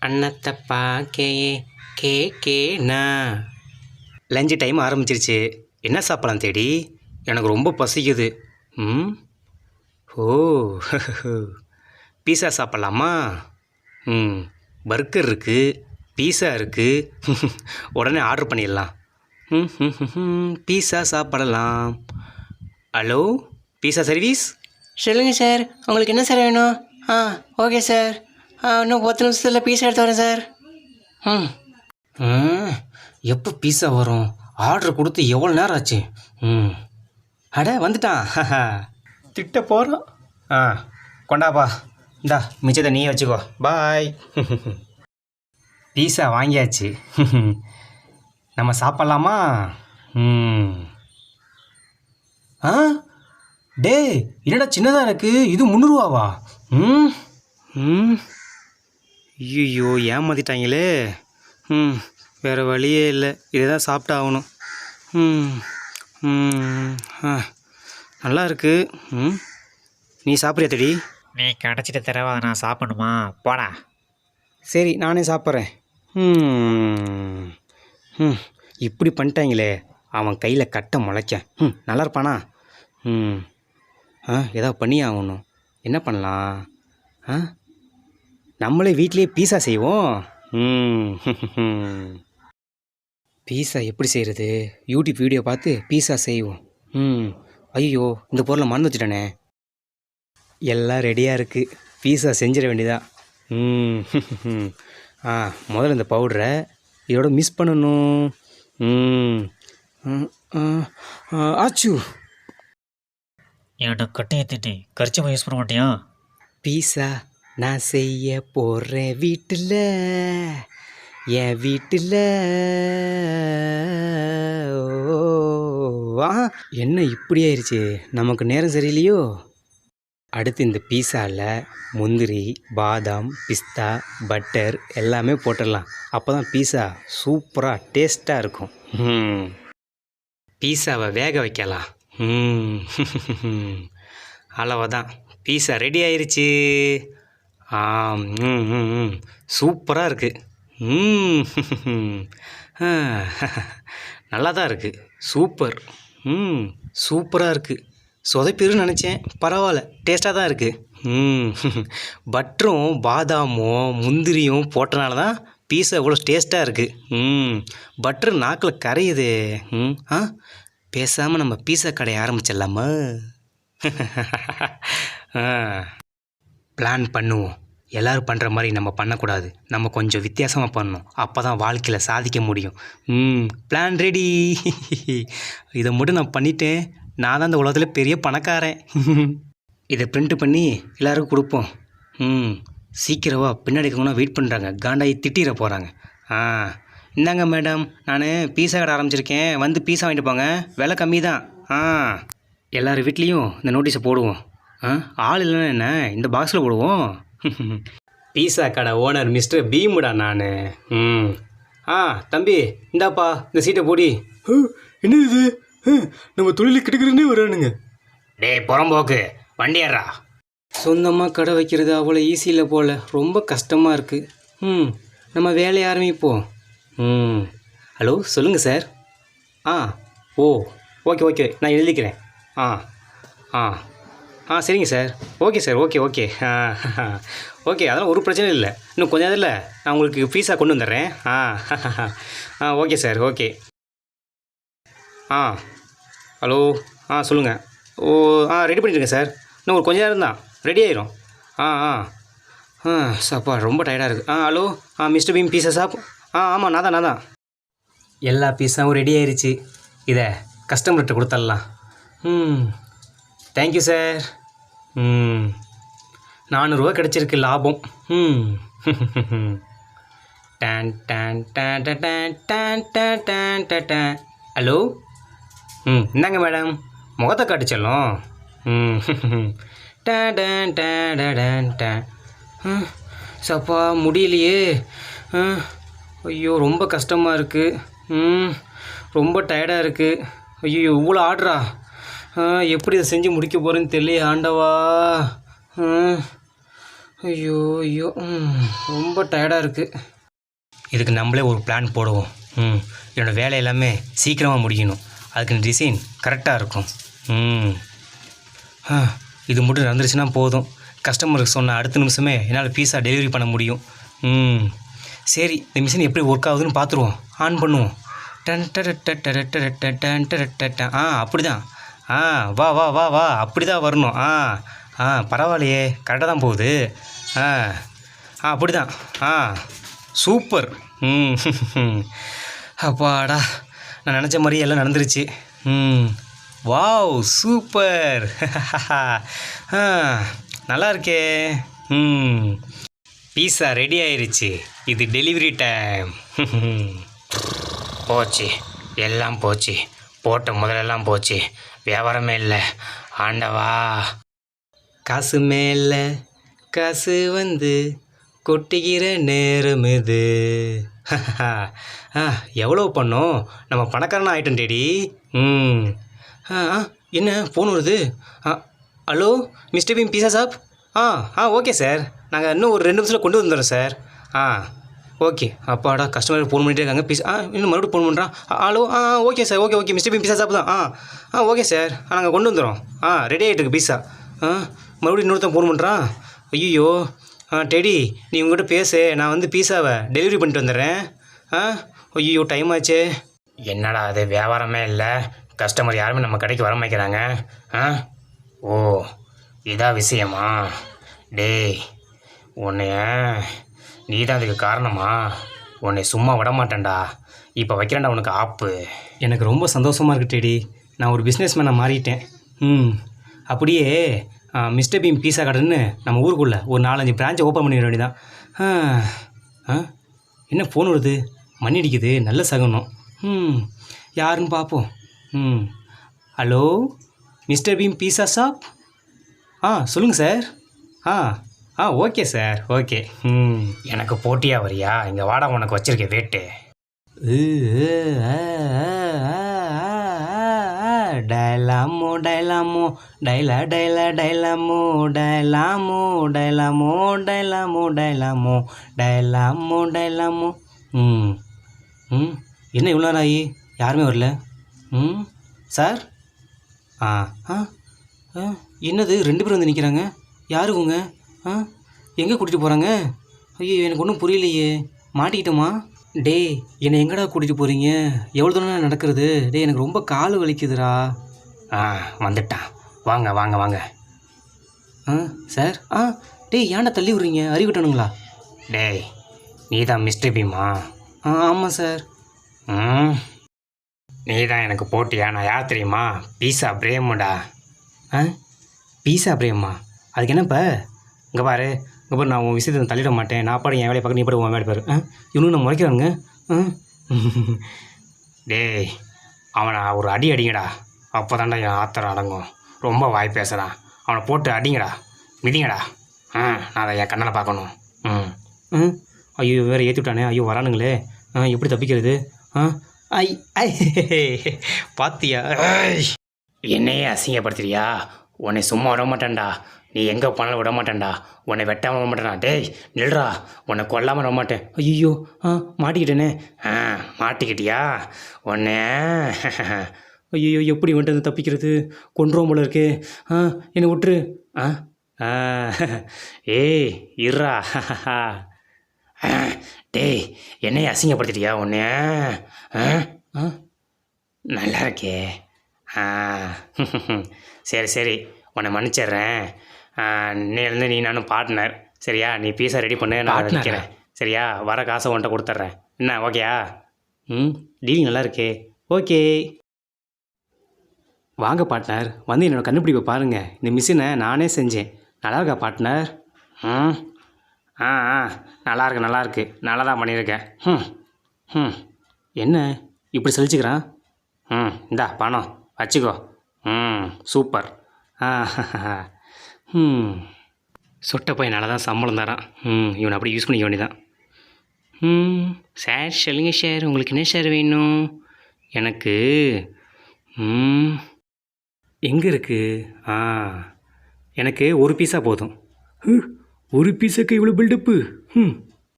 அன்னத்தை பாக்கையே கேக்கேனா. Lunch time ஆரம்பிச்சிருச்சு. என்ன சாப்பிடலாம் தேடி? எனக்கு ரொம்ப பசிக்குது. ம் ஓ பீஸா சாப்பிட்லாமா? ம் பர்கர் இருக்குது, பீஸா இருக்குது. உடனே ஆர்டர் பண்ணிடலாம். பீஸா சாப்பிடலாம். ஹலோ, பீஸா சர்வீஸ்? சொல்லுங்கள் சார், உங்களுக்கு என்ன சார் வேணும்? Okay sir. இன்னும் 10 நிமிஷத்தில் பீஸா எடுத்து வரேன் சார். எப்போ பீஸா வரும்? ஆர்டர் கொடுத்து எவ்வளோ நேரம் ஆச்சு? அட வந்துட்டான். திட்ட போகிறான். கொண்டாப்பா, இந்தா மிச்சத்தை நீயே வச்சுக்கோ. பாய். பீஸா வாங்கியாச்சு. நம்ம சாப்பிட்லாமா? டே, என்னடா சின்னதாக இருக்குது, இது 300 ரூபாவா? ஐயோ, ஏமாத்திட்டாங்களே. வேறு வழியே இல்லை, இதை தான் சாப்பிட்டு ஆகணும். நல்லா இருக்கு. நீ சாப்பிட்றியா தேடி? நீ கிடச்சிட்டு தரவா நான் சாப்பிடணுமா? போடா. சரி, நானே சாப்பிட்றேன். இப்படி பண்ணிட்டாங்களே, அவன் கையில் கட்ட முளைக்க. நல்லா இருப்பானா? ஏதாவது பண்ணி ஆகணும். என்ன பண்ணலாம்? நம்மளே வீட்டிலேயே பீஸா செய்வோம். பீஸா எப்படி செய்கிறது? யூடியூப் வீடியோ பார்த்து பீஸா செய்வோம். ஐயோ, இந்த பொருளை மறந்து வச்சுட்டானே. எல்லாம் ரெடியாக இருக்குது, பீஸா செஞ்சிட வேண்டியதா. முதல்ல இந்த பவுடரை இதோட மிக்ஸ் பண்ணணும். ஆச்சு, என்கிட்ட கட்டையை திட்டி கரிச்சமாக யூஸ் பண்ண மாட்டியா? பீஸா நான் செய்ய போகிறேன் வீட்டில், என் வீட்டில். என்ன இப்படி ஆயிடுச்சு? நமக்கு நேரம் சரியில்லையோ? அடுத்து இந்த பீஸாவில் முந்திரி, பாதாம், பிஸ்தா, பட்டர் எல்லாமே போட்டுடலாம். அப்போ தான் பீஸா சூப்பராக டேஸ்ட்டாக இருக்கும். பீஸாவை வேக வைக்கலாம். அளவுதான், பீஸா ரெடி ஆயிடுச்சு. சூப்பராக இருக்குது. நல்லா தான் இருக்குது. சூப்பர். சூப்பராக இருக்குது. சொதப்பிருன்னு நினச்சேன், பரவாயில்ல, டேஸ்ட்டாக தான் இருக்குது. பட்டரும் பாதாமும் முந்திரியும் போட்டனால தான் பீஸா இவ்வளோ டேஸ்ட்டாக இருக்குது. பட்டர் நாக்கில் கரையுது. பேசாமல் நம்ம பீஸா கடையை ஆரம்பிச்சிடலாமா? பிளான் பண்ணுவோம். எல்லோரும் பண்ணுற மாதிரி நம்ம பண்ணக்கூடாது. நம்ம கொஞ்சம் வித்தியாசமாக பண்ணணும். அப்போ தான் வாழ்க்கையில் சாதிக்க முடியும். Plan ready. இதை மட்டும் நான் பண்ணிட்டேன், நான் தான் இந்த உலகத்தில் பெரிய பணக்காரன். இதை பிரிண்ட் பண்ணி எல்லோருக்கும் கொடுப்போம். சீக்கிரவா, பின்னாடி இருக்கவங்கன்னா வெயிட் பண்ணுறாங்க, காண்டாயி திட்டிட போகிறாங்க. இந்தாங்க மேடம், நான் பீஸா கடை ஆரம்பிச்சிருக்கேன், வந்து பீஸா வாங்கிட்டு போங்க, விலை கம்மி தான். எல்லார் வீட்லேயும் இந்த நோட்டீஸை போடுவோம். ஆள் இல்லைன்னா என்ன, இந்த பாக்ஸில் போடுவோம். பீஸா கடை ஓனர் மிஸ்டர் பீமுடா நான். தம்பி, இந்தாப்பா இந்த சீட்டை போடி. என்ன இது? நம்ம தொழில் கிடைக்கிறதுனே வரானுங்க. டே புறம்போக்கு, வண்டியாரா. சொந்தமாக கடை வைக்கிறது அவ்வளோ ஈஸி இல்லை போல், ரொம்ப கஷ்டமாக இருக்குது. நம்ம வேலையை ஆரம்பிப்போம். ஹலோ, சொல்லுங்கள் சார். ஓ ஓகே ஓகே, நான் எழுதிக்கிறேன். சரிங்க sir. Okay sir, okay okay. Okay, அதெல்லாம் ஒரு பிரச்சனை இல்லை. இன்னும் கொஞ்சம் நேரத்தில் நான் உங்களுக்கு பீஸா கொண்டு வந்துடுறேன். Okay sir, okay. ஹலோ, சொல்லுங்கள். ரெடி பண்ணிட்டுருங்க சார். இன்னும் ஒரு கொஞ்சம் நேரம் தான் ரெடி ஆயிரும். சாப்பா ரொம்ப டயர்டாக இருக்குது. Hello, mister Bheem pizza shop. ஆமாம், நான் தான். எல்லா பீஸாவும் ரெடி ஆயிடுச்சு. இதை கஸ்டமர்கிட்ட கொடுத்துடலாம். Thank you sir. 400 ரூபா கிடச்சிருக்கு லாபம். டான் டான் டான் டான் டான் டான் டான் டான். ஹலோ, இந்தாங்க மேடம், முகத்தை காட்டுச்சலும். டான் டான் டான் டான் டான். சப்பா முடியலையே. ஐயோ, ரொம்ப கஷ்டமாக இருக்குது. ரொம்ப டயர்டாக இருக்குது. ஐயோ, இவ்வளோ ஆர்டரா? எப்படி இதை செஞ்சு முடிக்க போகிறேன்னு தெரியல. ஆண்டவா. ஐயோ ஐயோ ரொம்ப டயர்டாக இருக்குது. இதுக்கு நம்மளே ஒரு பிளான் போடுவோம். என்னோடய வேலை எல்லாமே சீக்கிரமாக முடிக்கணும். அதுக்கு டிசைன் கரெக்டாக இருக்கும். இது மட்டும் நடந்துருச்சுன்னா போதும். கஸ்டமருக்கு சொன்ன அடுத்த நிமிஷமே என்னால் பீஸா டெலிவரி பண்ண முடியும். சரி, இந்த மிஷின் எப்படி ஒர்க் ஆகுதுன்னு பார்த்துருவோம். ஆன் பண்ணுவோம். அப்படி தான். வா வா வா வா, அப்படி தான் வரணும். பரவாயில்லையே, கரெக்டாக தான் போகுது. அப்படி தான். சூப்பர். அப்பாடா, நான் நினச்ச மாதிரி எல்லாம் நடந்துருச்சு. Wow, super. நல்லா இருக்கே. பீஸா ரெடி ஆயிருச்சு. இது டெலிவரி டைம். போச்சு, எல்லாம் போச்சு. போட்ட முதலெல்லாம் போச்சு. வியாபாரமே இல்லை. ஆண்டவா, காசு மேலே காசு வந்து கொட்டிக்கிற நேரம் இது. எவ்வளோ பண்ணோம், நம்ம பணக்காரனா ஆகிட்டோம் டேடி. என்ன ஃபோன் வருது? Hello mister Bheem pizza shop. Okay sir, நாங்கள் இன்னும் ஒரு 2 நிமிஷத்தில் கொண்டு வந்துடுறோம் சார். ஓகே. அப்பாடா, கஸ்டமர் ஃபோன் பண்ணிகிட்டே இருக்காங்க. இன்னும் மறுபடியும் ஃபோன் பண்ணுறான். Hello okay sir, okay mister Bheem pizza shop தான். ஓகே சார், நாங்கள் கொண்டு வந்துடுறோம். ரெடி ஆகிட்டு இருக்கு பீஸா. மறுபடியும் இன்னொருத்தன் ஃபோன் பண்ணுறான். ஐயோ, டெடி நீ உங்கள்கிட்ட பேசு, நான் வந்து பீஸாவை டெலிவரி பண்ணிட்டு வந்துடுறேன். ஐயோ, டைம் ஆச்சு. என்னடா அது, வியாபாரமே இல்லை. கஸ்டமர் யாருமே நம்ம கடைக்கு வர மாட்டேங்கிறாங்க. ஓ, இதான் விஷயமா? டேய், உன்னைய நீ தான் அதுக்கு காரணமா? உன்னை சும்மா விட மாட்டேன்டா. இப்போ வைக்கிறேன்டா உனக்கு ஆப்பு. எனக்கு ரொம்ப சந்தோஷமாக இருக்குது டேடி. நான் ஒரு பிஸ்னஸ் மேனாக மாறிட்டேன். அப்படியே மிஸ்டர் பீம் பீஸா கடைன்னு நம்ம ஊருக்குள்ளே ஒரு 4-5 பிரான்ச்சை ஓப்பன் பண்ணிட வேண்டியதான். என்ன ஃபோன் வருது, மணி அடிக்குது, நல்ல சகனம். யாருன்னு பார்ப்போம். Hello mister Bheem pizza shop. சொல்லுங்கள் சார். Okay sir, okay. எனக்கு போட்டியாக வரியா? இங்கே வாடா, உனக்கு வச்சுருக்கேன் வேட்டு. டைலாமோ டைலாமோ டைலா டைலா டைலாமோ டைலாமோ டைலாமோ டைலாமோ டைலாமோ டைலாமோ டைலாமோ. என்ன இவ்வளோ நேரம் ஆகி யாருமே வரல? சார். என்னது 2 பேர் வந்து நிற்கிறாங்க? யாருக்குங்க? எங்கே கூட்டிகிட்டு போகிறாங்க? ஐயோ, எனக்கு ஒன்றும் புரியலையே. மாட்டிக்கிட்டோமா? டேய், என்னை எங்கடா கூட்டிகிட்டு போகிறீங்க? எவ்வளோ தூரம் நடக்கிறது? டேய், எனக்கு ரொம்ப கால் வலிக்குதுடா. வந்துட்டான். வாங்க வாங்க வாங்க. சார். டேய், ஏன்டா தள்ளி விட்றீங்க? அறிவிட்டணுங்களா? டேய், நீ தான் மிஸ்டர் பீமா? ஆமாம் சார். நீ தான் எனக்கு போட்டியா? நான் யார் தெரியுமா? பீஸா பிரேமுடா. பீஸா பிரேமா? அதுக்கு என்னப்பா? இங்கே பாரு, நான் உன் விஷயத்தை தள்ளிட மாட்டேன். நான் பாடு என் வேலையை பார்க்க, நீ பாடு உன் வேலை பாரு. இவனு நான் முறைக்கிறாங்க. டேய், அவனை ஒரு அடி அடிங்கடா. அப்போ தான்டா என் ஆத்திரம் அடங்கும். ரொம்ப வாய் பேசுகிறான். அவனை போட்டு அடிங்கடா, மிதிங்கடா. நான் அதை என் கண்ணால் பார்க்கணும். ஐயோ, வேறு ஏற்றி விட்டானே. ஐயோ, வரானுங்களே. எப்படி தப்பிக்கிறது? ஐ ஐ பாத்தியா? என்னையே அசிங்கப்படுத்துறியா? உன்னை சும்மா விட மாட்டேன்டா. நீ எங்கே போனாலும் விட மாட்டேன்டா. உன்னை வெட்டாமல் விட மாட்டேன்டா. டேய் நில்றா, உன்னை கொல்லாமல் விட மாட்டேன். ஐயோ, மாட்டிக்கிட்டேனே. மாட்டிக்கிட்டியா? உன்னை ஐயோ, எப்படி வந்துட்டு தப்பிக்கிறது? கொன்றுவோம் போல இருக்கு. என்னை விட்டுரு. ஏய் இருறா. டேய், என்னைய அசிங்கப்படுத்திட்டியா? உன்னை நல்லா இருக்கே. சரி சரி, உன்னை மன்னிச்சிட்றேன். இன்னிலேருந்து நீ நானும் பார்ட்னர். சரியா? நீ பீஸா ரெடி பண்ணு, நான் நிற்கிறேன். சரியா? வர காசை உன்ட்ட கொடுத்துட்றேன். என்ன, ஓகேயா? டீலிங் நல்லா இருக்கே. ஓகே வாங்க பார்ட்னர், வந்து என்னோடய கண்டுபிடிப்பை பாருங்கள். இந்த மிஷினை நானே செஞ்சேன். நல்லா இருக்கா பார்ட்னர்? நல்லாயிருக்கு நல்லாயிருக்கு, நல்லா தான் பண்ணியிருக்கேன். என்ன இப்படி சலிச்சுக்கிறான்? இந்தா பணம் வச்சுக்கோ. சூப்பர். சொட்ட பையனால தான் சம்பளம் தரான். இவனை அப்படி யூஸ் பண்ணிக்க வேண்டியதான். சார் சொல்லுங்க சார், உங்களுக்கு என்ன சார் வேணும்? எனக்கு எங்கே இருக்குது? எனக்கு ஒரு பீஸா போதும். ஒரு பீஸுக்கு இவ்வளோ பில்டப்பு ம்